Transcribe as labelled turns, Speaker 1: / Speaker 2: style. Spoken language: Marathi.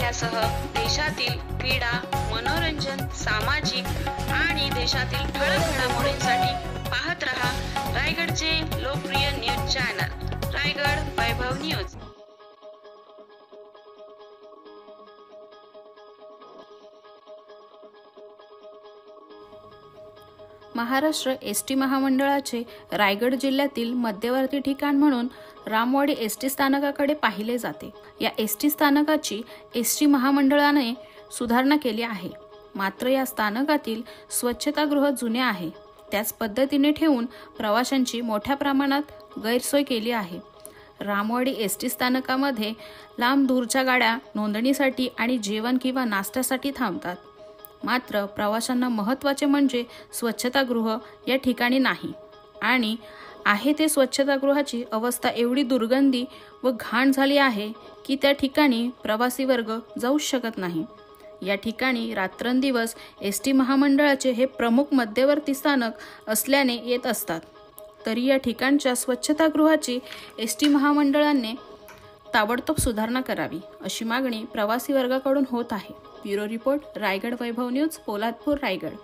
Speaker 1: यासह देशातील क्रीडा, मनोरंजन, सामाजिक आणि देशातील ठळक घडामोडींसाठी पाहत रहा रायगडचे लोकप्रिय न्यूज चॅनल रायगड वैभव न्यूज।
Speaker 2: महाराष्ट्र एसटी महामंडळाचे रायगड जिल्ह्यातील मध्यवर्ती ठिकाण म्हणून रामवाडी एसटी स्थानकाकडे पाहिले जाते। या एसटी स्थानकाची एसटी महामंडळाने सुधारणा केली आहे। मात्र या स्थानकातील स्वच्छतागृह जुने आहे, त्याच पद्धतीने ठेवून प्रवाशांची मोठ्या प्रमाणात गैरसोय केली आहे। रामवाडी एसटी स्थानकामध्ये लांब दूरच्या गाड्या नोंदणीसाठी आणि जेवण किंवा नाश्त्यासाठी थांबतात। मात्र प्रवाशांना महत्त्वाचे म्हणजे स्वच्छतागृह या ठिकाणी नाही आणि आहे ते स्वच्छतागृहाची अवस्था एवढी दुर्गंधी व घाण झाली आहे की त्या ठिकाणी प्रवासी वर्ग जाऊ शकत नाही। या ठिकाणी रात्रंदिवस एसटी महामंडळाचे हे प्रमुख मध्यवर्ती स्थानक असल्याने येत असतात, तरी या ठिकाणच्या स्वच्छतागृहाची एसटी महामंडळाने ताबडतोब सुधारणा करावी अशी मागणी प्रवासी वर्गाकडून होत आहे। ब्युरो रिपोर्ट रायगड वैभव न्यूज, पोलादपूर, रायगड।